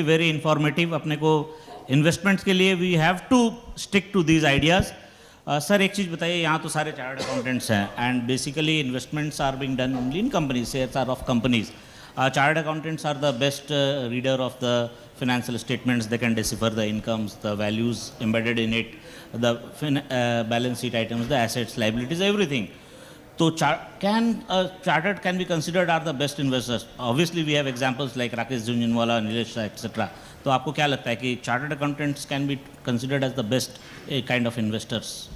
Very informative. अपने को investments के लिए we have to stick to these ideas. Sir एक चीज़ बताइए, यहाँ तो सारे चार्टर्ड अकाउंटेंट्स हैं and basically investments are being done only in companies, shares are of companies. Chartered accountants are the best reader of the financial statements. They can decipher the incomes, the values embedded in it, the balance sheet items, the assets, liabilities, everything. So chartered can be considered are the best investors. Obviously we have examples like Rakesh Jhunjhunwala, Nilesh Shah, etc. तो आपको क्या लगता है कि chartered accountants can be considered as the best kind of investors?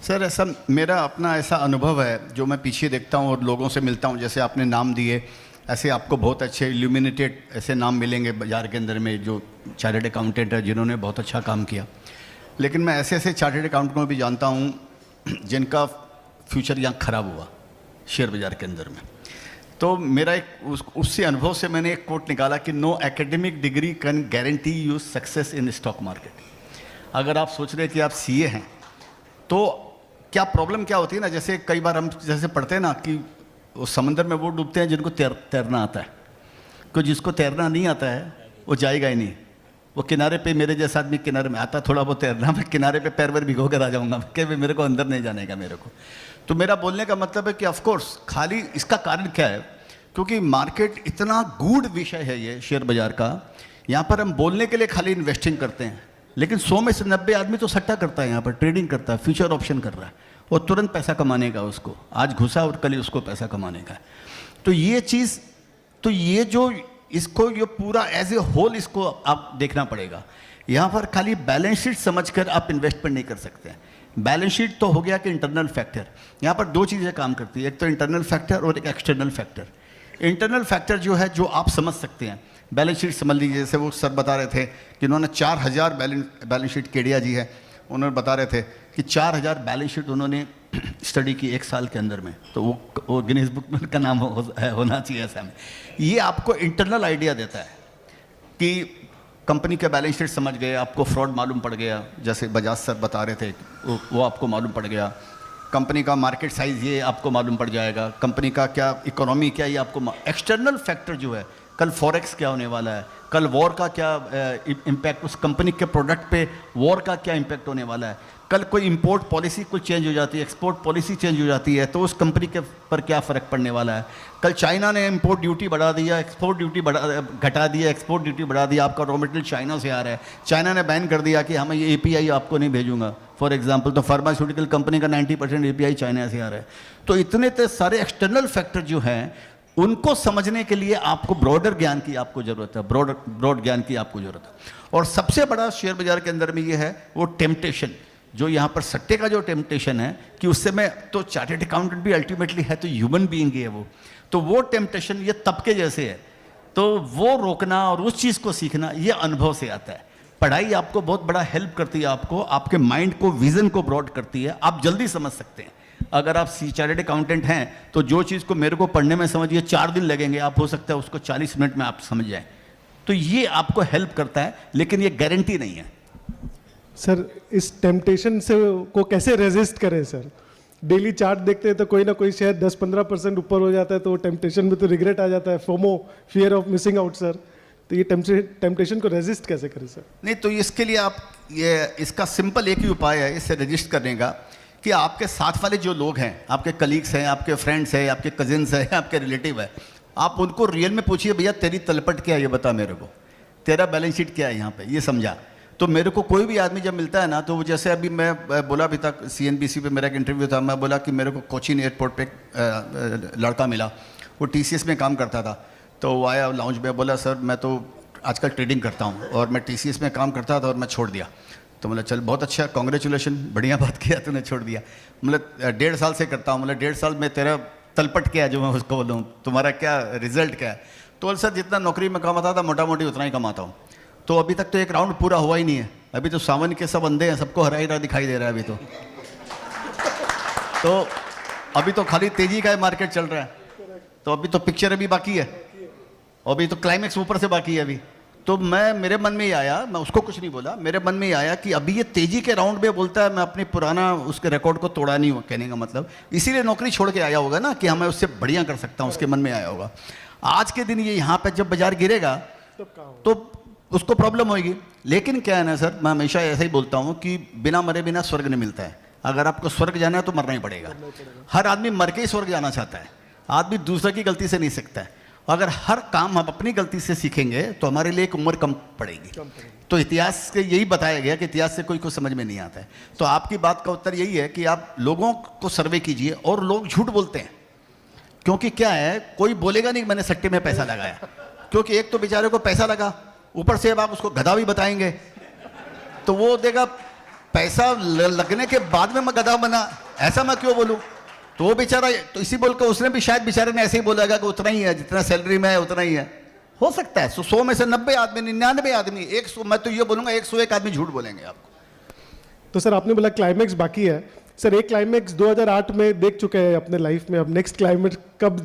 Sir ऐसा मेरा अपना ऐसा अनुभव है जो मैं पीछे देखता हूँ और लोगों से मिलता हूँ, जैसे आपने नाम दिए ऐसे आपको बहुत अच्छे इल्यूमिनेटेड ऐसे नाम मिलेंगे बाज़ार के अंदर में जो चार्टर्ड अकाउंटेंट है जिन्होंने बहुत अच्छा काम किया। लेकिन मैं ऐसे ऐसे चार्टर्ड अकाउंटेंट को भी जानता हूँ जिनका फ्यूचर यहाँ ख़राब हुआ शेयर बाज़ार के अंदर में। तो मेरा एक उससे अनुभव से मैंने एक कोट निकाला कि no academic degree can guarantee you success in stock market. अगर आप सोच रहे हैं कि आप सीए हैं तो क्या प्रॉब्लम क्या होती है ना, जैसे कई बार हम जैसे पढ़ते हैं ना कि उस समंदर में वो डूबते हैं जिनको तैरना आता है, क्योंकि जिसको तैरना नहीं आता है वो जाएगा ही नहीं। वो किनारे पे मेरे जैसा आदमी किनारे में आता थोड़ा बहुत तैरना, मैं किनारे पे पैर भिगो कर आ जाऊँगा कि मेरे को अंदर नहीं जाने का मेरे को। तो मेरा बोलने का मतलब है कि ऑफकोर्स खाली इसका कारण क्या है, क्योंकि मार्केट इतना गूढ़ विषय है ये शेयर बाज़ार का। यहाँ पर हम बोलने के लिए खाली इन्वेस्टिंग करते हैं, लेकिन 100 में से 90 आदमी तो सट्टा करता है, यहाँ पर ट्रेडिंग करता है, फ्यूचर ऑप्शन कर रहा है और तुरंत पैसा कमाने का, उसको आज घुसा और कल ही उसको पैसा कमाने का है। तो ये चीज़, तो ये जो इसको ये पूरा एज ए होल इसको आप देखना पड़ेगा। यहाँ पर खाली बैलेंस शीट समझकर आप इन्वेस्टमेंट नहीं कर सकते हैं। बैलेंस शीट तो हो गया कि इंटरनल फैक्टर, यहाँ पर दो चीज़ें काम करती है, एक तो इंटरनल फैक्टर और एक एक्सटर्नल फैक्टर। इंटरनल फैक्टर जो है जो आप समझ सकते हैं, बैलेंस शीट समझ लीजिए, जैसे वो सर बता रहे थे कि उन्होंने 4000 बैलेंस शीट, केडिया जी है, उन्होंने बता रहे थे कि 4000 बैलेंस शीट उन्होंने स्टडी की एक साल के अंदर में, तो वो गिनीज बुक में उनका नाम होना चाहिए ऐसा में। ये आपको इंटरनल आइडिया देता है कि कंपनी का बैलेंस शीट समझ गए, आपको फ्रॉड मालूम पड़ गया, जैसे बजाज सर बता रहे थे वो आपको मालूम पड़ गया, कंपनी का मार्केट साइज़ ये आपको मालूम पड़ जाएगा, कंपनी का क्या इकोनॉमी क्या ये आपको। एक्सटर्नल फैक्टर जो है, कल फॉरेक्स क्या होने वाला है, कल वॉर का क्या इम्पैक्ट, उस कंपनी के प्रोडक्ट पे वॉर का क्या इम्पैक्ट होने वाला है, कल कोई इंपोर्ट पॉलिसी कुछ चेंज हो जाती है, एक्सपोर्ट पॉलिसी चेंज हो जाती है, तो उस कंपनी के पर क्या फ़र्क पड़ने वाला है। कल चाइना ने इंपोर्ट ड्यूटी बढ़ा दिया, एक्सपोर्ट ड्यूटी घटा दिया, एक्सपोर्ट ड्यूटी बढ़ा दिया, आपका रॉ मटेरियल चाइना से आ रहा है, चाइना ने बैन कर दिया कि हमें ये API आपको नहीं भेजूंगा फॉर एग्जाम्पल। तो फार्मास्यूटिकल कंपनी का 90% API चाइना से आ रहा है। तो इतने सारे एक्सटर्नल फैक्टर जो हैं उनको समझने के लिए आपको ब्रॉडर ज्ञान की आपको ज़रूरत है, ब्रॉड ज्ञान की आपको ज़रूरत है। और सबसे बड़ा शेयर बाज़ार के अंदर में ये है वो टेम्पटेशन, जो यहाँ पर सट्टे का जो टेम्पटेशन है कि उससे मैं तो चार्टर्ड अकाउंटेंट भी अल्टीमेटली है तो ह्यूमन बीइंग है वो, तो वो टेम्पटेशन ये तबके जैसे है, तो वो रोकना और उस चीज़ को सीखना ये अनुभव से आता है। पढ़ाई आपको बहुत बड़ा हेल्प करती है, आपको आपके माइंड को, विजन को ब्रॉड करती है, आप जल्दी समझ सकते हैं। अगर आप चार्टर्ड अकाउंटेंट हैं तो जो चीज़ को मेरे को पढ़ने में समझिए 4 दिन लगेंगे, आप हो सकता है उसको 40 मिनट में आप समझ जाएं। तो ये आपको हेल्प करता है, लेकिन ये गारंटी नहीं है। सर इस टेम्पटेशन से को कैसे रेजिस्ट करें सर? डेली चार्ट देखते हैं तो कोई ना कोई शेयर 10-15% ऊपर हो जाता है, तो टेम्पटेशन में तो रिग्रेट आ जाता है, FOMO, fear of missing out sir. तो ये टेम्पटेशन को रेजिस्ट कैसे करें सर? नहीं, तो इसके लिए आप इसका सिंपल एक ही उपाय है इससे रेजिस्ट करने का, कि आपके साथ वाले जो लोग हैं, आपके कलीग्स हैं, आपके फ्रेंड्स हैं, आपके कजिन्स हैं, आपके रिलेटिव है, आप उनको रियल में पूछिए भैया तेरी तलपट क्या है ये बता मेरे को, तेरा बैलेंस शीट क्या है यहाँ पे ये समझा। तो मेरे को कोई भी आदमी जब मिलता है ना, तो जैसे अभी मैं बोला भी था CNBC पे मेरा एक इंटरव्यू था, मैं बोला कि मेरे को कोचीन एयरपोर्ट पे लड़का मिला, वो TCS में काम करता था, तो वो आया लाउंज में, बोला सर मैं तो आजकल ट्रेडिंग करता हूँ और मैं TCS में काम करता था और मैं छोड़ दिया। तो मतलब चल बहुत अच्छा, कॉन्ग्रेचुलेशन, बढ़िया बात किया तूने, छोड़ दिया। मतलब 1.5 साल से करता हूँ, मतलब 1.5 साल में तेरा तलपट क्या है जो मैं उसको बोलूँ, तुम्हारा क्या रिजल्ट क्या है। तो सर जितना नौकरी में कमाता था मोटा मोटी उतना ही कमाता हूँ। तो अभी तक तो एक राउंड पूरा हुआ ही नहीं है, अभी तो सावन के सब अंधे हैं, सबको हरा हरा दिखाई दे रहा है अभी तो अभी तो खाली तेजी का मार्केट चल रहा है, तो अभी तो पिक्चर अभी बाकी है, अभी तो क्लाइमेक्स ऊपर से बाकी है अभी। तो मेरे मन में ही आया, मैं उसको कुछ नहीं बोला, मेरे मन में ही आया कि अभी ये तेजी के राउंड में बोलता है, मैं अपने पुराना उसके रिकॉर्ड को तोड़ा नहीं, कहने का मतलब इसीलिए नौकरी छोड़ के आया होगा ना कि हमें उससे बढ़िया कर सकता हूँ, उसके मन में आया होगा। आज के दिन ये यहाँ पे जब बाजार गिरेगा तो उसको प्रॉब्लम होगी। लेकिन क्या है ना सर, मैं हमेशा ऐसा ही बोलता हूँ कि बिना मरे बिना स्वर्ग नहीं मिलता है। अगर आपको स्वर्ग जाना है तो मरना ही पड़ेगा। हर आदमी मर के ही स्वर्ग जाना चाहता है, आदमी दूसरे की गलती से नहीं सीखता है। अगर हर काम हम अपनी गलती से सीखेंगे तो हमारे लिए एक उम्र कम पड़ेगी। तो इतिहास के यही बताया गया कि इतिहास से कोई कुछ समझ में नहीं आता है। तो आपकी बात का उत्तर यही है कि आप लोगों को सर्वे कीजिए, और लोग झूठ बोलते हैं, क्योंकि क्या है, कोई बोलेगा नहीं मैंने सट्टे में पैसा लगाया, क्योंकि एक तो बेचारे को पैसा लगा, ऊपर से अब आप उसको गधा भी बताएंगे तो वो देगा पैसा लगने के बाद में मैं गधा बना, ऐसा मैं क्यों बोलूं। तो वो बेचारा, तो इसी बोल कर उसने भी शायद बेचारे ने ऐसे ही बोलेगा कि उतना ही है, जितना सैलरी में है उतना ही है। हो सकता है 100 में से 90 आदमी, 99 आदमी, 100, मैं तो ये बोलूंगा 101 आदमी झूठ बोलेंगे आपको। तो सर आपने बोला क्लाइमेक्स बाकी है, सर एक क्लाइमेक्स 2008 में देख चुके हैं अपने लाइफ में, अब नेक्स्ट क्लाइमेक्स कब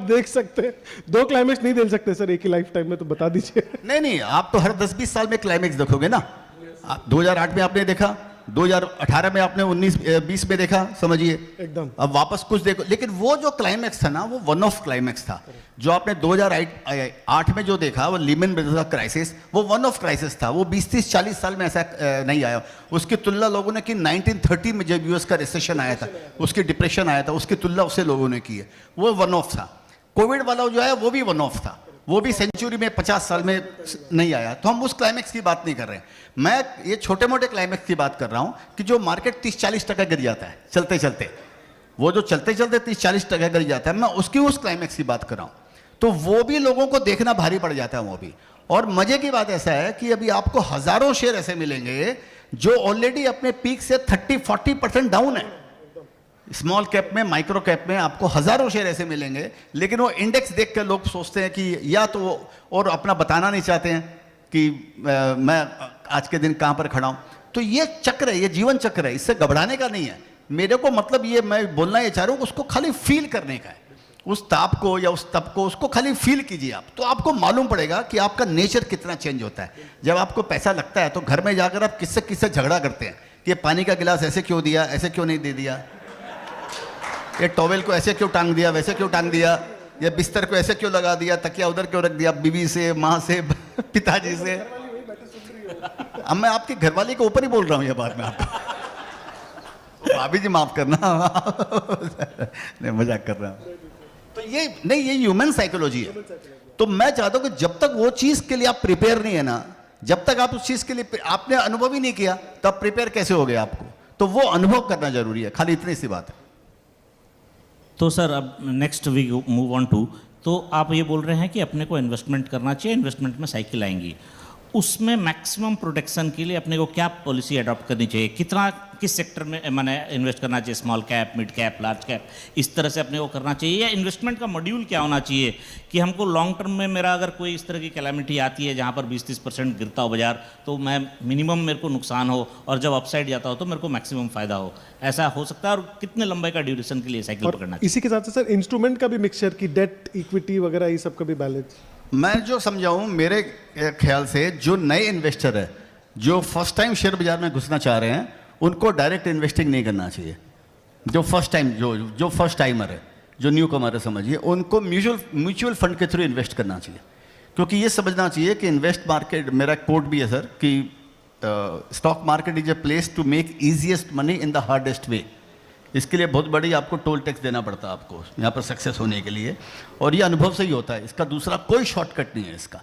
देख सकते हैं? 2 क्लाइमेक्स नहीं देख सकते सर एक ही लाइफ टाइम में, तो बता दीजिए। नहीं, आप तो हर 10-20 साल में क्लाइमेक्स देखोगे ना। 2008 में आपने देखा, 2018 में आपने 19-20 में देखा, समझिए एकदम। अब वापस कुछ देखो, लेकिन वो जो क्लाइमेक्स था ना, वो वन ऑफ क्लाइमेक्स था। जो आपने 2008 में जो देखा, वो लीमन ब्रदर्स का क्राइसिस, वो वन ऑफ क्राइसिस था। वो 20-30-40 साल में ऐसा नहीं आया। उसकी तुलना लोगों ने की 1930 में जब यूएस का रिसेशन आया था, उसकी डिप्रेशन आया था, उसकी तुलना उससे लोगों ने की है। वो वन ऑफ था। कोविड वाला जो है वो भी वन ऑफ था, वो भी सेंचुरी में 50 साल में नहीं आया। तो हम उस क्लाइमेक्स की बात नहीं कर रहे हैं, मैं ये छोटे मोटे क्लाइमेक्स की बात कर रहा हूं कि जो मार्केट 30-40% गिर जाता है चलते चलते, वो जो चलते चलते 30-40% गिर जाता है, मैं उसकी उस क्लाइमेक्स की बात कर रहा हूं। तो वो भी लोगों को देखना भारी पड़ जाता है वो भी। और मजे की बात ऐसा है कि अभी आपको हजारों शेयर ऐसे मिलेंगे जो ऑलरेडी अपने पीक से 30-40% डाउन है। स्मॉल कैप में, माइक्रो कैप में आपको हजारों शेयर ऐसे मिलेंगे, लेकिन वो इंडेक्स देख कर लोग सोचते हैं कि या तो और अपना बताना नहीं चाहते हैं कि मैं आज के दिन कहां पर खड़ा हूं। तो ये चक्र है, ये जीवन चक्र है, इससे घबराने का नहीं है। मेरे को मतलब ये, मैं बोलना ये चाह रहा हूं, उसको खाली फील करने का है, उस ताप को या उस तप को, उसको खाली फील कीजिए आप, तो आपको मालूम पड़ेगा कि आपका नेचर कितना चेंज होता है। जब आपको पैसा लगता है तो घर में जाकर आप किससे किससे झगड़ा करते हैं कि पानी का गिलास ऐसे क्यों दिया, ऐसे क्यों नहीं दे दिया, ये टॉवेल को ऐसे क्यों टांग दिया, वैसे क्यों टांग दिया, ये बिस्तर को ऐसे क्यों लगा दिया, तकिया उधर क्यों रख दिया, बीवी से, माँ से, पिताजी से। अब मैं आपकी घरवाली के ऊपर ही बोल रहा हूँ ये बात में आपको, भाभी जी माफ करना नहीं, मजाक कर रहा हूँ। तो ये नहीं, ये ह्यूमन साइकोलॉजी है। तो मैं चाहता हूँ कि जब तक वो चीज के लिए आप प्रिपेयर नहीं है ना, जब तक आप उस चीज के लिए आपने अनुभव ही नहीं किया, तब प्रिपेयर कैसे हो गया आपको? तो वो अनुभव करना जरूरी है, खाली इतनी सी बात है। तो सर अब next we move on to, तो आप ये बोल रहे हैं कि अपने को इन्वेस्टमेंट करना चाहिए, इन्वेस्टमेंट में साइकिल आएंगी, उसमें मैक्सिमम प्रोटेक्शन के लिए अपने को क्या पॉलिसी अडॉप्ट करनी चाहिए? कितना, किस सेक्टर में मैंने इन्वेस्ट करना चाहिए? Small cap, mid cap, large cap, इस तरह से अपने को करना चाहिए? या इन्वेस्टमेंट का मॉड्यूल क्या होना चाहिए कि हमको लॉन्ग टर्म में, मेरा अगर कोई इस तरह की कैलामिटी आती है जहाँ पर 20-30% गिरता हो बाजार, तो मैं मिनिमम मेरे को नुकसान हो, और जब अपसाइड जाता हो तो मेरे को मैक्सिमम फायदा हो, ऐसा हो सकता है? और कितने लंबे का ड्यूरेशन के लिए साइकिल पकड़ना चाहिए? इसी के साथ सर इंस्ट्रूमेंट का भी मिक्सचर की डेट, इक्विटी वगैरह, ये सब का भी बैलेंस। मैं जो समझाऊं, मेरे ख्याल से जो नए इन्वेस्टर है, जो फर्स्ट टाइम शेयर बाजार में घुसना चाह रहे हैं, उनको डायरेक्ट इन्वेस्टिंग नहीं करना चाहिए। जो फर्स्ट टाइम, जो फर्स्ट टाइमर है, जो न्यू कमर है, समझिए, उनको म्यूचुअल फंड के थ्रू इन्वेस्ट करना चाहिए। क्योंकि ये समझना चाहिए कि इन्वेस्ट मार्केट, मेरा कोट भी है सर, कि stock market is a place to make easiest money in the hardest way. इसके लिए बहुत बड़ी आपको टोल टैक्स देना पड़ता है आपको यहाँ पर सक्सेस होने के लिए, और ये अनुभव से ही होता है, इसका दूसरा कोई शॉर्टकट नहीं है इसका।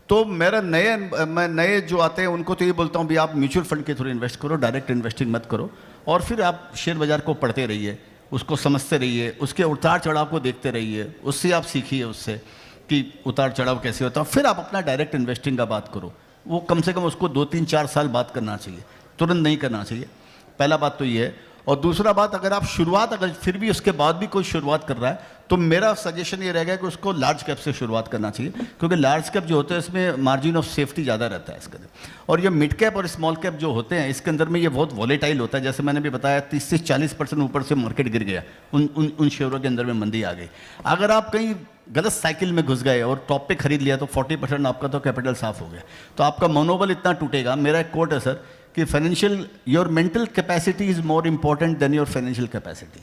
तो मैं नए जो आते हैं उनको तो ये बोलता हूँ भी आप म्यूचुअल फंड के थ्रू इन्वेस्ट करो, डायरेक्ट इन्वेस्टिंग मत करो, और फिर आप शेयर बाजार को पढ़ते रहिए, उसको समझते रहिए, उसके उतार चढ़ाव को देखते रहिए, उससे आप सीखिए उससे कि उतार चढ़ाव कैसे होता है, फिर आप अपना डायरेक्ट इन्वेस्टिंग का बात करो। वो कम से कम उसको 2-3-4 साल बात करना चाहिए, तुरंत नहीं करना चाहिए। पहला बात तो ये है। और दूसरा बात, अगर आप शुरुआत, अगर फिर भी उसके बाद भी कोई शुरुआत कर रहा है, तो मेरा सजेशन ये रहेगा कि उसको लार्ज कैप से शुरुआत करना चाहिए, क्योंकि लार्ज कैप जो होते हैं इसमें मार्जिन ऑफ सेफ्टी ज़्यादा रहता है इसके अंदर। और ये मिड कैप और स्मॉल कैप जो होते हैं, इसके अंदर में ये बहुत वॉलेटाइल होता है। जैसे मैंने भी बताया, 30 से 40% ऊपर से मार्केट गिर गया, उन शेयरों के अंदर में मंदी आ गई। अगर आप कहीं गलत साइकिल में घुस गए और टॉप पे खरीद लिया, तो 40% आपका तो कैपिटल साफ हो गया, तो आपका मनोबल इतना टूटेगा। मेरा एक कोट है सर कि financial, your mental capacity is more important than your financial capacity.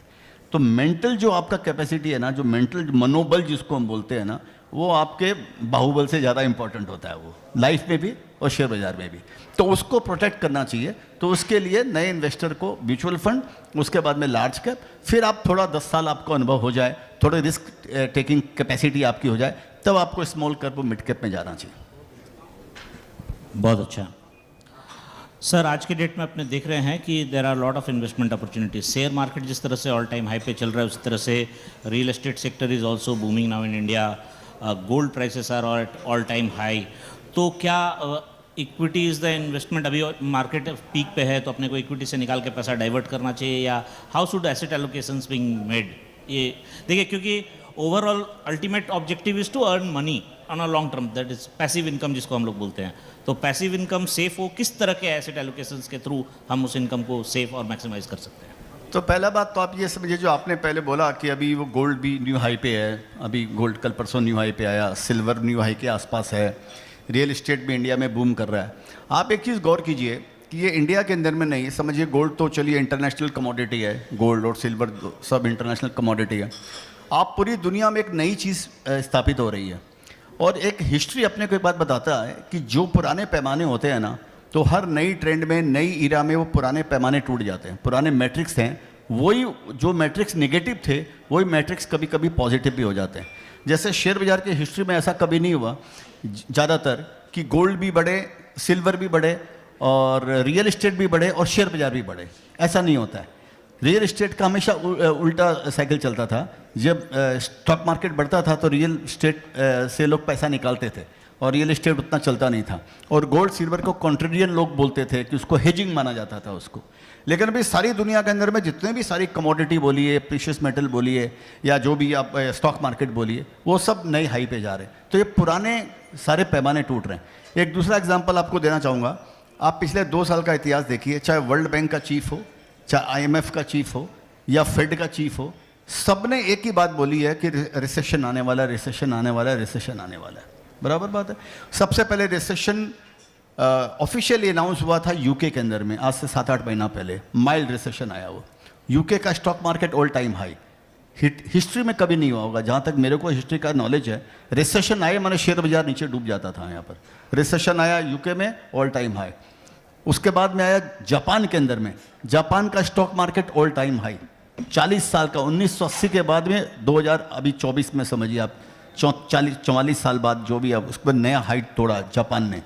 तो मेंटल जो आपका कैपेसिटी है ना, जो मेंटल मनोबल जिसको हम बोलते हैं ना, वो आपके बाहुबल से ज़्यादा इंपॉर्टेंट होता है, वो लाइफ में भी और शेयर बाजार में भी। तो उसको प्रोटेक्ट करना चाहिए। तो उसके लिए नए इन्वेस्टर को म्यूचुअल फंड, उसके बाद में लार्ज कैप, फिर आप थोड़ा 10 साल आपको अनुभव हो जाए, थोड़े रिस्क टेकिंग कैपेसिटी आपकी हो जाए, तब आपको स्मॉल कैप और मिड कैप में जाना चाहिए। बहुत अच्छा सर। आज के डेट में अपने देख रहे हैं कि there are lot of investment opportunities. Share market जिस तरह से ऑल टाइम हाई पे चल रहा है, उस तरह से real estate sector is also booming now in India. Gold prices are at all time high. तो क्या इक्विटी इज़ द इन्वेस्टमेंट? अभी मार्केट पीक पे है तो अपने को इक्विटी से निकाल के पैसा डाइवर्ट करना चाहिए, या how should asset allocations being made? ये देखिए, क्योंकि overall ultimate objective is to earn money on a long term, that is passive income जिसको हम लोग बोलते हैं। तो पैसिव इनकम सेफ हो, किस तरह के एसेट एलोकेशंस के थ्रू हम उस इनकम को सेफ और मैक्सिमाइज कर सकते हैं? तो पहला बात तो आप ये समझिए, जो आपने पहले बोला कि अभी वो गोल्ड भी न्यू हाई पे है, अभी गोल्ड कल परसों न्यू हाई पे आया, सिल्वर न्यू हाई के आसपास है, रियल इस्टेट भी इंडिया में बूम कर रहा है। आप एक चीज़ गौर कीजिए कि ये इंडिया के अंदर में नहीं, समझिए गोल्ड तो चलिए इंटरनेशनल कमोडिटी है, गोल्ड और सिल्वर सब इंटरनेशनल कमोडिटी है। आप पूरी दुनिया में एक नई चीज़ स्थापित हो रही है, और एक हिस्ट्री अपने को एक बात बताता है कि जो पुराने पैमाने होते हैं ना, तो हर नई ट्रेंड में, नई इरा में वो पुराने पैमाने टूट जाते हैं। पुराने मैट्रिक्स हैं, वही जो मैट्रिक्स नेगेटिव थे, वही मैट्रिक्स कभी कभी पॉजिटिव भी हो जाते हैं। जैसे शेयर बाजार की हिस्ट्री में ऐसा कभी नहीं हुआ ज़्यादातर कि गोल्ड भी बढ़े, सिल्वर भी बढ़े, और रियल इस्टेट भी बढ़े, और शेयर बाजार भी बढ़े। ऐसा नहीं होता है। रियल इस्टेट का हमेशा उल्टा साइकिल चलता था। जब स्टॉक मार्केट बढ़ता था तो रियल इस्टेट से लोग पैसा निकालते थे, और रियल इस्टेट उतना चलता नहीं था। और गोल्ड सिल्वर को कॉन्ट्रेरियन लोग बोलते थे कि उसको हेजिंग माना जाता था उसको। लेकिन अभी सारी दुनिया के अंदर में जितने भी सारी कमोडिटी बोलिए, प्रीशियस मेटल बोलिए, या जो भी आप स्टॉक मार्केट बोलिए, वो सब नई हाई पे जा रहे हैं। तो ये पुराने सारे पैमाने टूट रहे हैं। एक दूसरा एग्जाम्पल आपको देना चाहूँगा। आप पिछले 2 साल का इतिहास देखिए, चाहे वर्ल्ड बैंक का चीफ हो, चाहे IMF का चीफ हो, या फेड का चीफ हो, सब ने एक ही बात बोली है कि रिसेशन आने वाला है, रिसेशन आने वाला है, रिसेशन आने वाला है। बराबर बात है। सबसे पहले रिसेशन ऑफिशियली अनाउंस हुआ था यूके के अंदर में, आज से 7-8 महीना पहले माइल्ड रिसेशन आया। वो यूके का stock market all time high, history में कभी नहीं हुआ होगा जहाँ तक मेरे को हिस्ट्री का नॉलेज है। रिसेशन आए माने शेयर बाजार नीचे डूब जाता था। यहाँ पर रिसेशन आया यूके में, ऑल टाइम हाई। उसके बाद में आया जापान के अंदर में, जापान का stock market all time high 40 साल का। 1980 के बाद में 2000 अभी 24 में समझिए आप, 44 साल बाद जो भी, अब उस पर नया हाइट तोड़ा जापान ने।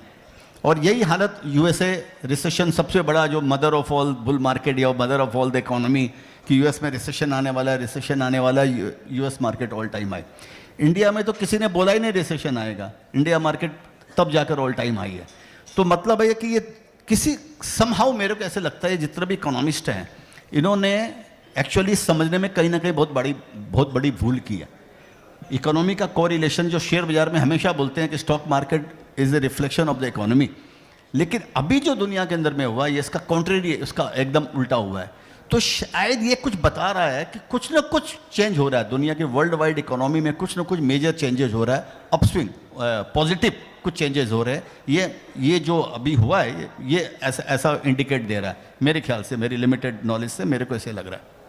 और यही हालत USA, रिसेशन सबसे बड़ा जो mother of all bull market या mother of all the economy, कि US में रिसेशन आने वाला है, रिसेशन आने वाला है, US market all time high. India में तो किसी ने बोला ही नहीं रिसेशन आएगा, इंडिया मार्केट तब जाकर ऑल टाइम हाई है। तो मतलब है कि ये किसी समहाउ, मेरे को ऐसे लगता है जितने भी इकोनॉमिस्ट हैं, इन्होंने एक्चुअली समझने में कहीं ना कहीं बहुत बड़ी भूल की है। इकोनॉमी का कोरिलेशन जो शेयर बाजार में हमेशा बोलते हैं कि stock market is a reflection of the economy, लेकिन अभी जो दुनिया के अंदर में हुआ है, ये इसका कॉन्ट्रेरी, इसका एकदम उल्टा हुआ है। तो शायद ये कुछ बता रहा है कि कुछ ना कुछ चेंज हो रहा है दुनिया के वर्ल्ड वाइड इकोनॉमी में, कुछ ना कुछ मेजर चेंजेस हो रहा है, अपस्विंग पॉजिटिव कुछ चेंजेस हो रहे हैं। ये जो अभी हुआ है, ये ऐसा इंडिकेट दे रहा है मेरे ख्याल से, मेरी लिमिटेड नॉलेज से मेरे को ऐसे लग रहा है।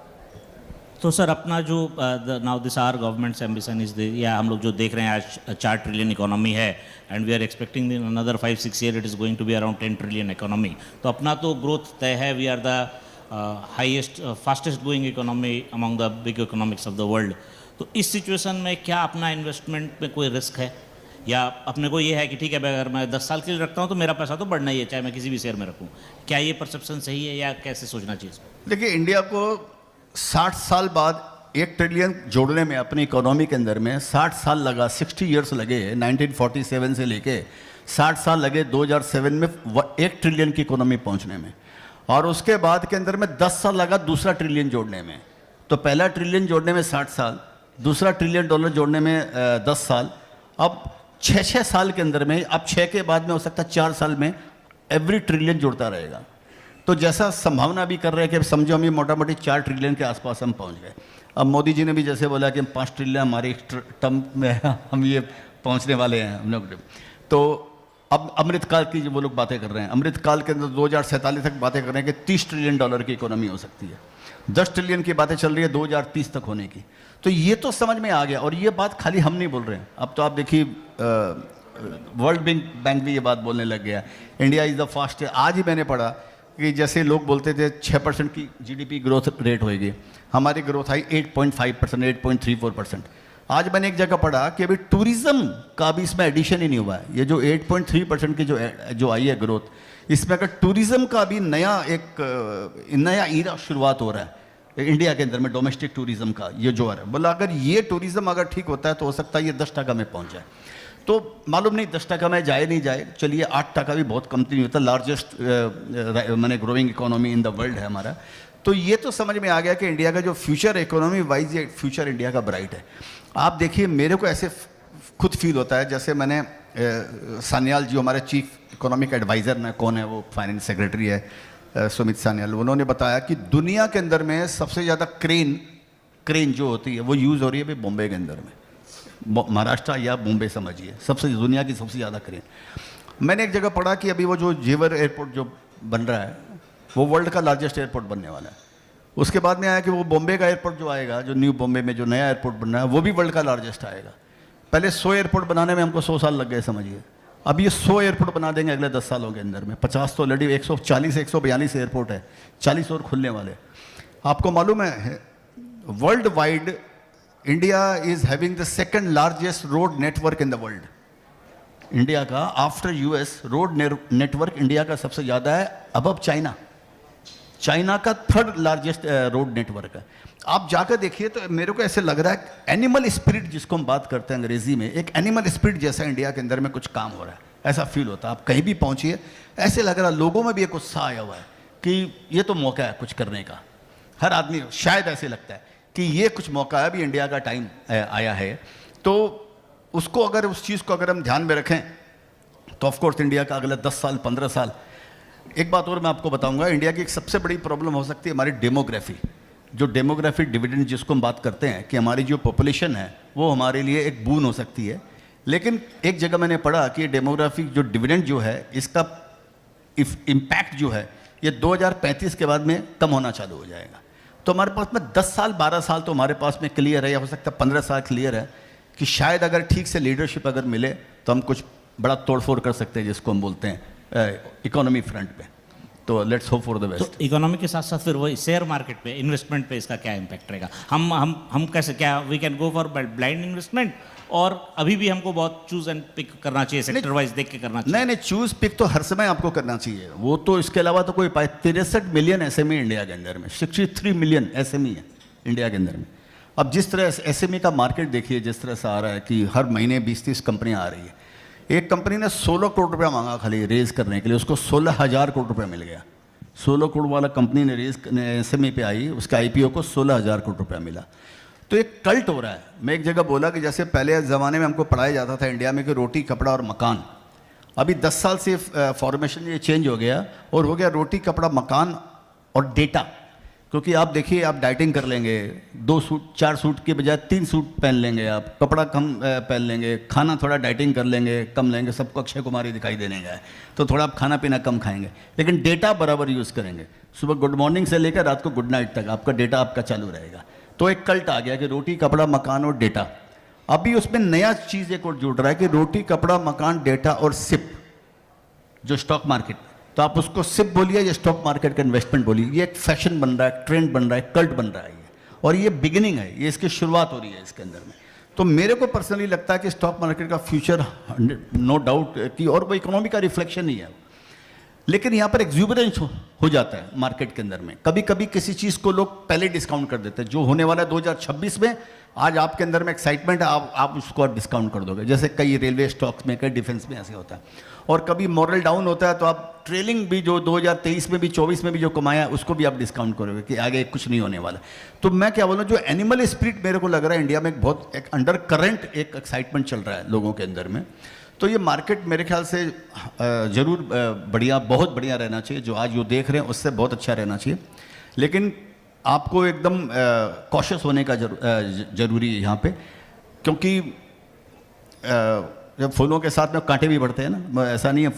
तो सर अपना जो now this our government's ambition is या हम लोग जो देख रहे हैं आज 4 ट्रिलियन इकोनॉमी है, and we are expecting in another 5-6 year it is going to be around 10 trillion economy. तो अपना तो ग्रोथ तय है, we are the highest fastest growing economy among the big economics of the world. तो इस situation में क्या अपना इन्वेस्टमेंट में कोई रिस्क है, या अपने को ये है कि ठीक है अगर मैं 10 साल के लिए रखता हूँ तो मेरा पैसा तो बढ़ना ही है, चाहे मैं किसी भी शेयर में रखूँ? क्या ये परसेप्शन सही है, या कैसे सोचना चाहिए इसको? देखिए, इंडिया को 60 साल बाद 1 ट्रिलियन जोड़ने में अपनी इकोनॉमी के अंदर में 60 साल लगा, 60 ईयर्स लगे। 1947 से लेके 60 साल लगे 2007 में 1 ट्रिलियन की इकोनॉमी पहुंचने में, और उसके बाद के अंदर में 10 साल लगा दूसरा ट्रिलियन जोड़ने में। तो पहला ट्रिलियन जोड़ने में 60 साल, दूसरा ट्रिलियन डॉलर जोड़ने में 10 साल, अब 6 साल के अंदर में, अब 6 के बाद में हो सकता है 4 साल में एवरी ट्रिलियन जुड़ता रहेगा। तो जैसा संभावना भी कर रहे हैं कि समझो हम ये मोटा मोटी 4 ट्रिलियन के आसपास हम पहुंच गए। अब मोदी जी ने भी जैसे बोला कि हम 5 ट्रिलियन हमारे टर्म में हम ये पहुंचने वाले हैं हम लोग। तो अब अमृतकाल की जो वो लोग बातें कर रहे हैं, अमृतकाल के अंदर 2047 तक बातें कर रहे हैं कि 30 ट्रिलियन डॉलर की इकोनॉमी हो सकती है, 10 ट्रिलियन की बातें चल रही है 2030 तक होने की। तो ये तो समझ में आ गया, और ये बात खाली हम नहीं बोल रहे हैं, अब तो आप देखिए वर्ल्ड बैंक भी ये बात बोलने लग गया, इंडिया इज़ द फास्टेस्ट। आज ही मैंने पढ़ा कि जैसे लोग बोलते थे 6% की जीडीपी ग्रोथ रेट होएगी, हमारी ग्रोथ आई 8.5%, 8.34%। आज मैंने एक जगह पढ़ा कि अभी टूरिज्म का भी इसमें एडिशन ही नहीं हुआ है। ये जो 8.3% की जो आई है ग्रोथ, इसमें अगर टूरिज्म का भी नया ईरा शुरुआत हो रहा है इंडिया के अंदर में, डोमेस्टिक टूरिज्म का ये जो आ रहा है, बोला अगर ये टूरिज्म अगर ठीक होता है तो हो सकता है ये 10% में पहुंच जाए। तो मालूम नहीं 10% में जाए नहीं जाए, चलिए 8% भी बहुत कम नहीं होता, लार्जेस्ट मैंने growing economy in the world है हमारा। तो ये तो समझ में आ गया कि इंडिया का जो फ्यूचर इकोनॉमी वाइज, ये फ्यूचर इंडिया का ब्राइट है। आप देखिए, मेरे को ऐसे खुद फील होता है जैसे मैंने सान्याल जी हमारे चीफ इकोनॉमिक एडवाइज़र ने, कौन है वो, फाइनेंस सेक्रेटरी है सुमित सान्याल, उन्होंने बताया कि दुनिया के अंदर में सबसे ज़्यादा क्रेन जो होती है वो यूज़ हो रही है अभी बॉम्बे के अंदर में, महाराष्ट्र या मुंबई समझिए, सबसे दुनिया की सबसे ज़्यादा क्रेन। मैंने एक जगह पढ़ा कि अभी वो जो जेवर एयरपोर्ट जो बन रहा है वो वर्ल्ड का लार्जेस्ट एयरपोर्ट बनने वाला है। उसके बाद में आया कि वो बॉम्बे का एयरपोर्ट जो आएगा, जो न्यू बॉम्बे में जो नया एयरपोर्ट बन रहा है, वो भी वर्ल्ड का लार्जेस्ट आएगा। पहले 100 एयरपोर्ट बनाने में हमको 100 साल लग गए समझिए, अब ये 100 एयरपोर्ट बना देंगे अगले 10 सालों के अंदर में। 50 तो ऑलरेडी 142 एयरपोर्ट है, 40 और खुलने वाले। आपको मालूम है world wide India is having the second largest road network in the world. India का after US road network India का सबसे ज़्यादा है, अबव चाइना। चाइना का 3rd लार्जेस्ट रोड नेटवर्क है। आप जाकर देखिए तो मेरे को ऐसे लग रहा है एनिमल स्पिरिट जिसको हम बात करते हैं अंग्रेजी में, एक एनिमल स्पिरिट जैसा इंडिया के अंदर में कुछ काम हो रहा है, ऐसा फील होता है। आप कहीं भी पहुंचिए ऐसे लग रहा है लोगों में भी एक उत्साह आया हुआ है कि ये तो मौका है कुछ करने का। हर आदमी शायद ऐसे लगता है कि ये कुछ मौका है, अभी इंडिया का टाइम आया है। तो उसको अगर उस चीज़ को अगर हम ध्यान में रखें तो ऑफकोर्स इंडिया का अगला 10 साल 15 साल। एक बात और मैं आपको बताऊंगा, इंडिया की एक सबसे बड़ी प्रॉब्लम हो सकती है हमारी डेमोग्राफी। जो डेमोग्राफी डिविडेंड जिसको हम बात करते हैं कि हमारी जो पॉपुलेशन है वो हमारे लिए एक बून हो सकती है, लेकिन एक जगह मैंने पढ़ा कि डेमोग्राफिक जो डिविडेंड जो है इसका इम्पैक्ट जो है ये 2035 के बाद में कम होना चालू हो जाएगा। तो हमारे पास में 10 साल 12 साल तो हमारे पास में क्लियर है, या हो सकता है 15 साल क्लियर है कि शायद अगर ठीक से लीडरशिप अगर मिले तो हम कुछ बड़ा तोड़फोड़ कर सकते हैं जिसको हम बोलते हैं इकोनॉमी फ्रंट पे। तो let's hope for the best. तो इकोनॉमी के साथ साथ फिर वही शेयर मार्केट पे, इन्वेस्टमेंट पे इसका क्या इम्पैक्ट रहेगा? हम कैसे, क्या we can go for blind investment, और अभी भी हमको बहुत चूज एंड पिक करना चाहिए, सेक्टर वाइज देख के करना चाहिए? नहीं, चूज पिक तो हर समय आपको करना चाहिए, वो तो इसके अलावा तो कोई पाए। 63 मिलियन एसएमई इंडिया के अंदर में, 63 मिलियन एसएमई है इंडिया के अंदर में। अब जिस तरह एसएमई का मार्केट देखिए, जिस तरह से आ रहा है कि हर महीने 20-30 कंपनियां आ रही है। एक कंपनी ने 16 करोड़ रुपया मांगा खाली रेज करने के लिए, उसको 16,000 करोड़ रुपया मिल गया। 16 करोड़ वाला कंपनी ने रेज एसएमई पे आई, उसका आईपीओ को 16,000 करोड़ रुपया मिला। तो एक कल्ट हो रहा है। मैं एक जगह बोला कि जैसे पहले ज़माने में हमको पढ़ाया जाता था इंडिया में कि रोटी कपड़ा और मकान, अभी 10 साल से फॉर्मेशन ये चेंज हो गया और हो गया रोटी कपड़ा मकान और डेटा। क्योंकि आप देखिए, आप डाइटिंग कर लेंगे, 2 सूट 4 सूट के बजाय 3 सूट पहन लेंगे, आप कपड़ा कम पहन लेंगे, खाना थोड़ा डाइटिंग कर लेंगे, कम लेंगे, सबको अक्षय कुमार ही दिखाई देने जाए तो थोड़ा आप खाना पीना कम खाएंगे, लेकिन डेटा बराबर यूज़ करेंगे। सुबह गुड मॉर्निंग से लेकर रात को गुड नाइट तक आपका डेटा आपका चालू रहेगा। तो एक कल्ट आ गया कि रोटी कपड़ा मकान और डेटा। अभी उसमें नया चीज़ एक और जुड़ रहा है कि रोटी कपड़ा मकान डेटा और सिप, जो स्टॉक मार्केट, तो आप उसको सिप बोलिए या स्टॉक मार्केट का इन्वेस्टमेंट बोलिए, ये एक फैशन बन रहा है, ट्रेंड बन रहा है, कल्ट बन रहा है ये, और ये बिगिनिंग है, ये इसकी शुरुआत हो रही है इसके अंदर में। तो मेरे को पर्सनली लगता है कि स्टॉक मार्केट का फ्यूचर नो डाउट कि, और वो इकोनॉमी का रिफ्लेक्शन ही है, लेकिन यहाँ पर एक्सूबरेंस हो जाता है मार्केट के अंदर में। कभी कभी किसी चीज़ को लोग पहले डिस्काउंट कर देते हैं, जो होने वाला है 2026 में, आज आपके अंदर में एक्साइटमेंट है, आप उसको डिस्काउंट कर दोगे। जैसे कई रेलवे स्टॉक्स में, कई डिफेंस में ऐसे होता है। और कभी मॉरल डाउन होता है तो आप ट्रेलिंग भी जो 2023 में भी 24 में भी जो कमाया उसको भी आप डिस्काउंट करोगे कि आगे कुछ नहीं होने वाला। तो मैं क्या बोलूँ, जो एनिमल स्पिरिट मेरे को लग रहा है इंडिया में एक बहुत एक अंडर करंट एक एक्साइटमेंट चल रहा है लोगों के अंदर में। तो ये मार्केट मेरे ख्याल से ज़रूर बढ़िया, बहुत बढ़िया रहना चाहिए। जो आज जो देख रहे हैं उससे बहुत अच्छा रहना चाहिए, लेकिन आपको एकदम कॉशियस होने का जरूरी है यहाँ पे, क्योंकि जब फूलों के साथ में कांटे भी बढ़ते हैं ना, ऐसा नहीं है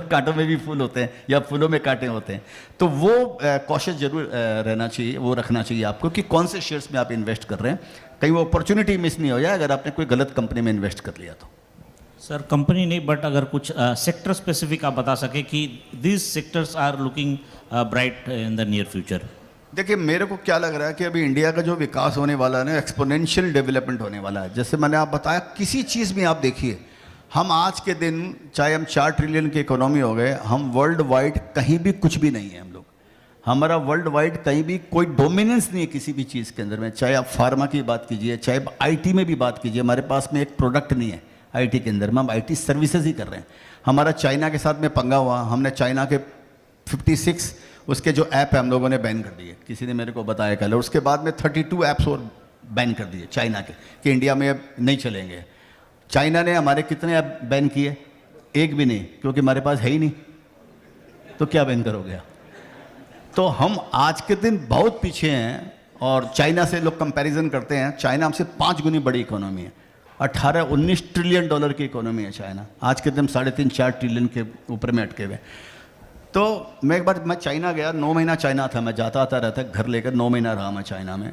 कांटों में भी फूल होते हैं या फूलों में कांटे होते हैं, तो वो कॉशियस जरूर रहना चाहिए, वो रखना चाहिए आपको कि कौन से शेयर्स में आप इन्वेस्ट कर रहे हैं, कहीं वो अपॉर्चुनिटी मिस नहीं हो जाए अगर आपने कोई गलत कंपनी में इन्वेस्ट कर लिया तो। सर कंपनी नहीं, बट अगर कुछ सेक्टर स्पेसिफिक आप बता सके कि these sectors are looking bright in the near future. देखिए मेरे को क्या लग रहा है कि अभी इंडिया का जो विकास होने वाला है ना, एक्सपोनेंशियल डेवलपमेंट होने वाला है। जैसे मैंने आप बताया, किसी चीज़ में आप देखिए, हम आज के दिन चाहे हम 4 ट्रिलियन की इकोनॉमी हो गए, हम वर्ल्ड वाइड कहीं भी कुछ भी नहीं है हम लोग। हमारा वर्ल्ड वाइड कहीं भी कोई डोमिनेंस नहीं है किसी भी चीज़ के अंदर में, चाहे आप फार्मा की बात कीजिए, चाहे आईटी में भी बात कीजिए, हमारे पास में एक प्रोडक्ट नहीं है आईटी के अंदर में, हम आईटी सर्विसेज ही कर रहे हैं। हमारा चाइना के साथ में पंगा हुआ, हमने चाइना के 56 उसके जो ऐप है हम लोगों ने बैन कर दिए, किसी ने मेरे को बताया कल। और उसके बाद में 32 ऐप्स और बैन कर दिए चाइना के, कि इंडिया में अब नहीं चलेंगे। चाइना ने हमारे कितने ऐप बैन किए? एक भी नहीं, क्योंकि हमारे पास है ही नहीं, तो क्या बैन करोगे आप? तो हम आज के दिन बहुत पीछे हैं, और चाइना से लोग कंपैरिजन करते हैं, चाइना हमसे 5 गुनी बड़ी इकोनॉमी है, 18-19 ट्रिलियन डॉलर की इकोनॉमी है चाइना। आज के दिन 3.5-4 ट्रिलियन के ऊपर में अटके हुए। तो मैं चाइना गया, 9 महीना चाइना था, मैं जाता आता रहता, घर लेकर 9 महीना रहा मैं चाइना में।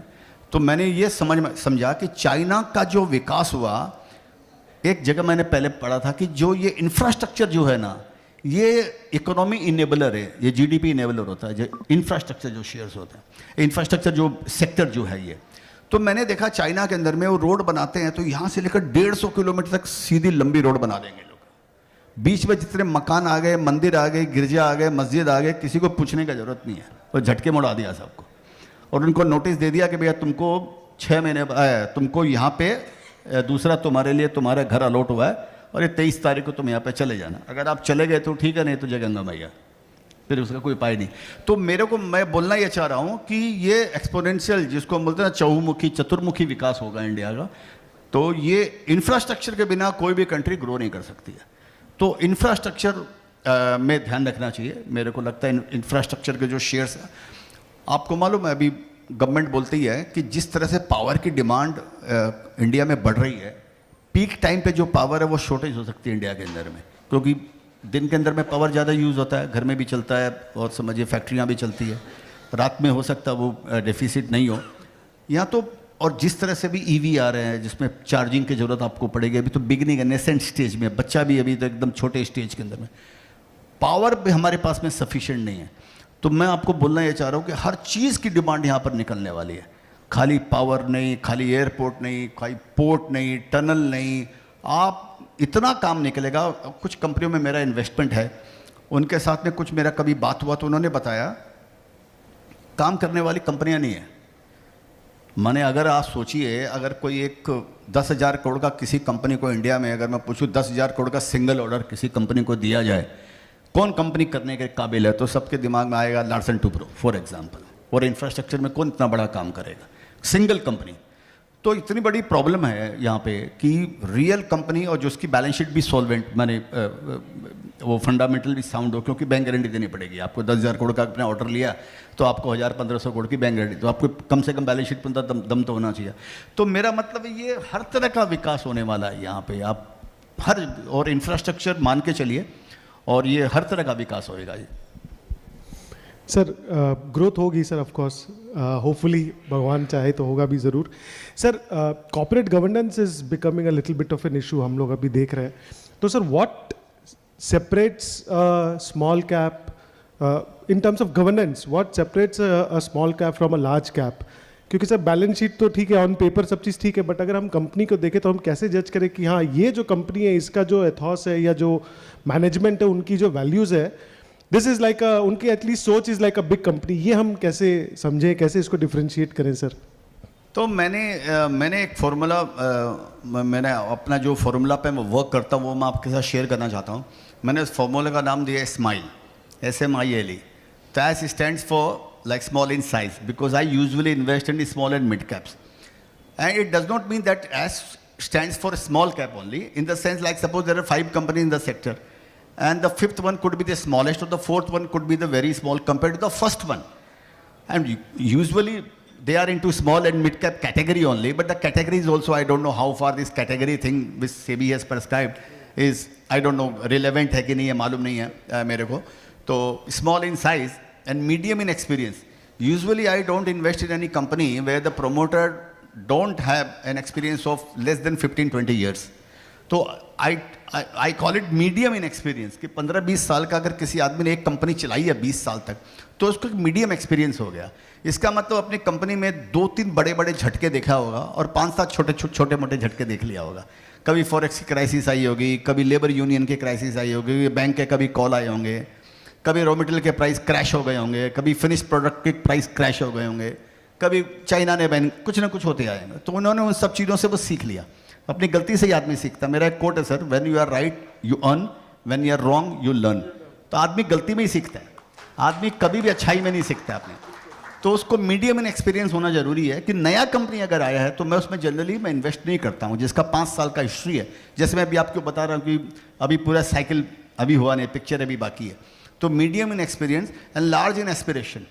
तो मैंने ये समझा कि चाइना का जो विकास हुआ, एक जगह मैंने पहले पढ़ा था कि जो ये इंफ्रास्ट्रक्चर जो है ना, ये इकोनॉमी इनेबलर है, ये जीडीपी इनेबलर होता है, जो इंफ्रास्ट्रक्चर जो शेयर्स होते हैं, इंफ्रास्ट्रक्चर जो सेक्टर जो है ये। तो मैंने देखा चाइना के अंदर में वो रोड बनाते हैं तो यहाँ से लेकर 150 किलोमीटर तक सीधी लंबी रोड बना देंगे लोग। बीच में जितने मकान आ गए, मंदिर आ गए, गिरजा आ गए, मस्जिद आ गए, किसी को पूछने का जरूरत नहीं है, वो झटके में उड़ा दिया सबको। और उनको नोटिस दे दिया कि भैया तुमको 6 महीने तुमको यहाँ पे दूसरा तुम्हारे लिए तुम्हारा घर अलॉट हुआ है, और ये 23 तारीख को तुम यहाँ पे चले जाना। अगर आप चले गए तो ठीक है, नहीं तो जय गंगा मैया, फिर उसका कोई उपाय नहीं। तो मैं बोलना ये चाह रहा हूँ कि ये एक्सपोनेंशियल, जिसको हम बोलते हैं चहुमुखी चतुर्मुखी विकास होगा इंडिया का, तो ये इंफ्रास्ट्रक्चर के बिना कोई भी कंट्री ग्रो नहीं कर सकती है। तो इंफ्रास्ट्रक्चर में ध्यान रखना चाहिए। मेरे को लगता है इंफ्रास्ट्रक्चर के जो शेयर्स हैं, आपको मालूम है अभी गवर्नमेंट बोलती है कि जिस तरह से पावर की डिमांड इंडिया में बढ़ रही है, पीक टाइम पे जो पावर है वो शॉर्टेज हो सकती है इंडिया के अंदर में, क्योंकि दिन के अंदर में पावर ज़्यादा यूज़ होता है, घर में भी चलता है और समझिए फैक्ट्रियाँ भी चलती है, रात में हो सकता है वो डेफिसिट नहीं हो यहाँ तो। और जिस तरह से भी ईवी आ रहे हैं जिसमें चार्जिंग की ज़रूरत आपको पड़ेगी, अभी तो बिगनिंग है, नेसेंट स्टेज में, बच्चा भी अभी तो एकदम छोटे स्टेज के अंदर में, पावर भी हमारे पास में सफिशिएंट नहीं है। तो मैं आपको बोलना ये चाह रहा हूँ कि हर चीज़ की डिमांड यहाँ पर निकलने वाली है, खाली पावर नहीं, खाली एयरपोर्ट नहीं, खाली पोर्ट नहीं, टनल नहीं, आप इतना काम निकलेगा। कुछ कंपनियों में मेरा इन्वेस्टमेंट है, उनके साथ में कुछ मेरा कभी बात हुआ तो उन्होंने बताया काम करने वाली कंपनियां नहीं है। माने अगर आप सोचिए, अगर कोई एक 10,000 करोड़ का किसी कंपनी को इंडिया में, अगर मैं पूछूं 10,000 करोड़ का सिंगल ऑर्डर किसी कंपनी को दिया जाए, कौन कंपनी करने के काबिल है, तो सबके दिमाग में आएगा लार्सन टुब्रो फॉर एग्जाम्पल। और इंफ्रास्ट्रक्चर में कौन इतना बड़ा काम करेगा, सिंगल कंपनी। तो इतनी बड़ी प्रॉब्लम है यहाँ पे कि रियल कंपनी और जो उसकी बैलेंस शीट भी सॉल्वेंट, माने वो फंडामेंटल भी साउंड हो, क्योंकि बैंक गारंटी देनी पड़ेगी आपको। 10,000 करोड़ का आपने ऑर्डर लिया तो आपको 1,000-1,500 करोड़ की बैंक गारंटी, तो आपको कम से कम बैलेंस शीट पर दम तो होना चाहिए। तो मेरा मतलब ये हर तरह का विकास होने वाला है यहाँ पे, आप हर और इंफ्रास्ट्रक्चर मान के चलिए, और ये हर तरह का विकास होएगा जी। सर ग्रोथ होगी सर, ऑफ कोर्स, होपफुली भगवान चाहे तो होगा भी ज़रूर। Sir corporate governance is becoming a little bit of an issue, हम लोग अभी देख रहे हैं। तो sir what separates a small cap in terms of governance, what separates a small cap from a large cap? क्योंकि सर बैलेंस शीट तो ठीक है, ऑन पेपर सब चीज़ ठीक है, बट अगर हम कंपनी को देखें तो हम कैसे जज करें कि हाँ ये जो कंपनी है इसका जो एथॉस है या जो मैनेजमेंट है उनकी जो वैल्यूज़ है, दिस इज़ लाइक उनकी एटलीस्ट सोच is like a big company, ये हम कैसे समझें, कैसे इसको डिफ्रेंशिएट करें सर? तो मैंने एक फार्मूला, मैंने अपना जो फार्मूला पे मैं वर्क करता हूँ वो मैं आपके साथ शेयर करना चाहता हूँ। मैंने उस फार्मूला का नाम दिया है स्माइल, SMILE। तो S stands for like small in size, because I usually invest in small and mid caps, and it does not mean that S stands for small cap only, in the sense like suppose there are 5 companies in the sector and the 5th one could be the smallest or the 4th one could be the very small compared to the first one, and usually they are into small and mid cap category only, but the category is also, I don't know how far this category thing which SEBI has prescribed is, I don't know, relevant है कि नहीं है, मालूम नहीं है मेरे को. तो small in size and medium in experience. Usually I don't invest in any company where the promoter don't have an experience of less than 15-20 years. तो I call it medium in experience कि 15-20 साल का अगर किसी आदमी ने एक company चलाई है 20 साल तक, तो उसको एक मीडियम एक्सपीरियंस हो गया. इसका मतलब अपनी कंपनी में 2-3 बड़े बड़े झटके देखा होगा और 5-7 छोटे मोटे झटके देख लिया होगा. कभी फॉरेक्स की क्राइसिस आई होगी, कभी लेबर यूनियन की क्राइसिस आई होगी, बैंक के कभी कॉल आए होंगे, कभी रॉ मटेरियल के प्राइस क्रैश हो गए होंगे, कभी फिनिश प्रोडक्ट के प्राइस क्रैश हो गए होंगे, कभी चाइना ने बैन, कुछ ना कुछ होते आएंगे. तो उन्होंने उन सब चीज़ों से वो सीख लिया. अपनी गलती से ही आदमी सीखता. मेरा एक कोट है sir, when you are right you earn, when you are wrong you learn. तो आदमी गलती में ही सीखता है, आदमी कभी भी अच्छाई में नहीं सीखता अपने. तो उसको मीडियम इन एक्सपीरियंस होना जरूरी है कि नया कंपनी अगर आया है तो मैं उसमें जनरली मैं इन्वेस्ट नहीं करता हूँ जिसका 5 साल का हिस्ट्री है. जैसे मैं अभी आपको बता रहा हूँ कि अभी पूरा साइकिल अभी हुआ नहीं, पिक्चर अभी बाकी है. तो medium in experience and large in aspiration.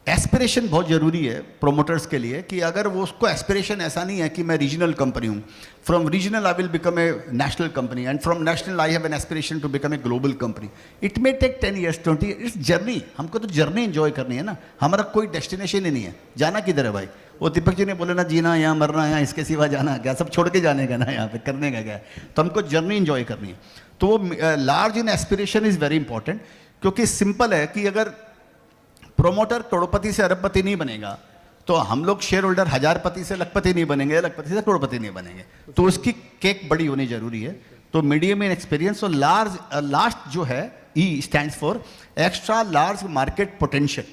Aspiration बहुत ज़रूरी है प्रोमोटर्स के लिए कि अगर वो उसको एस्पिरेशन ऐसा नहीं है कि मैं रीजनल कंपनी हूँ, from regional I will become a national company and from national I have an aspiration to become a global company. It may take 10 years 20 years. It's journey. हमको तो जर्नी एंजॉय करनी है ना, हमारा कोई destination ही नहीं है. जाना किधर है भाई? वो दीपक जी ने बोले ना, जीना यहाँ मरना यहाँ, इसके सिवा जाना क्या, सब छोड़ के जाने का ना, यहाँ पे करने का क्या है. तो हमको जर्नी एंजॉय करनी है. तो वो large in aspiration is very important. क्योंकि सिंपल है कि अगर प्रोमोटर करोड़पति से अरबपति नहीं बनेगा तो हम लोग शेयर होल्डर हजारपति से लखपति नहीं बनेंगे, लखपति से करोड़पति नहीं बनेंगे. तो उसकी केक बड़ी होनी जरूरी है. तो मीडियम इन एक्सपीरियंस और लार्ज, लास्ट जो है ई stands for extra large market potential.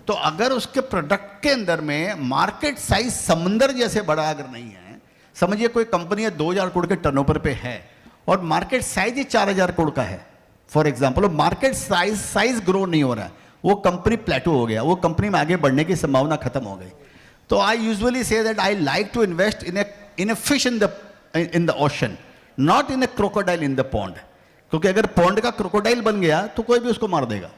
तो अगर उसके प्रोडक्ट के अंदर में मार्केट साइज समंदर जैसे बड़ा अगर नहीं है, समझिए कोई कंपनी 2000 करोड़ के टर्नओवर पे है और मार्केट साइज ही 4000 करोड़ का है for example, market size grow नहीं हो रहा है, वो कंपनी प्लेटो हो गया, वो कंपनी में आगे बढ़ने की संभावना खत्म हो गई. तो I usually say that I like to invest in a fish in the ocean, not in a crocodile in the pond. क्योंकि अगर पॉन्ड का क्रोकोडाइल बन गया तो कोई भी उसको मार देगा,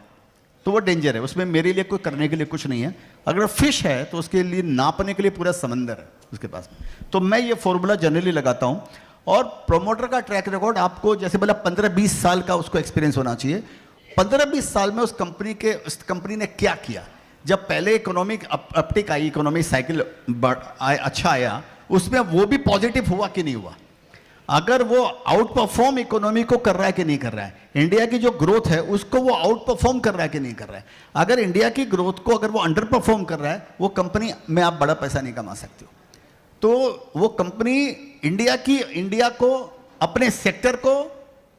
तो वो डेंजर है. उसमें मेरे लिए कोई करने के लिए कुछ नहीं है. अगर फिश है तो उसके लिए नापने के लिए पूरा समंदर है उसके पास. तो मैं ये फॉर्मूला जनरली लगाता हूँ. और प्रोमोटर का ट्रैक रिकॉर्ड आपको जैसे बोला 15-20 साल का उसको एक्सपीरियंस होना चाहिए. 15-20 साल में उस कंपनी ने क्या किया. जब पहले इकोनॉमिक अपटिक आई, इकोनॉमिक साइकिल अच्छा आया, उसमें वो भी पॉजिटिव हुआ कि नहीं हुआ. अगर वो आउट परफॉर्म इकोनॉमी को कर रहा है कि नहीं कर रहा है, इंडिया की जो ग्रोथ है उसको वो आउट परफॉर्म कर रहा है कि नहीं कर रहा है. अगर इंडिया की ग्रोथ को अगर वो अंडर परफॉर्म कर रहा है, वो कंपनी में आप बड़ा पैसा नहीं कमा सकते हो. तो वो कंपनी इंडिया को अपने सेक्टर को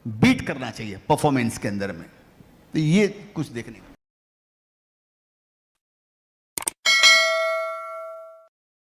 बीट करना चाहिए परफॉर्मेंस के अंदर में. तो ये कुछ देखने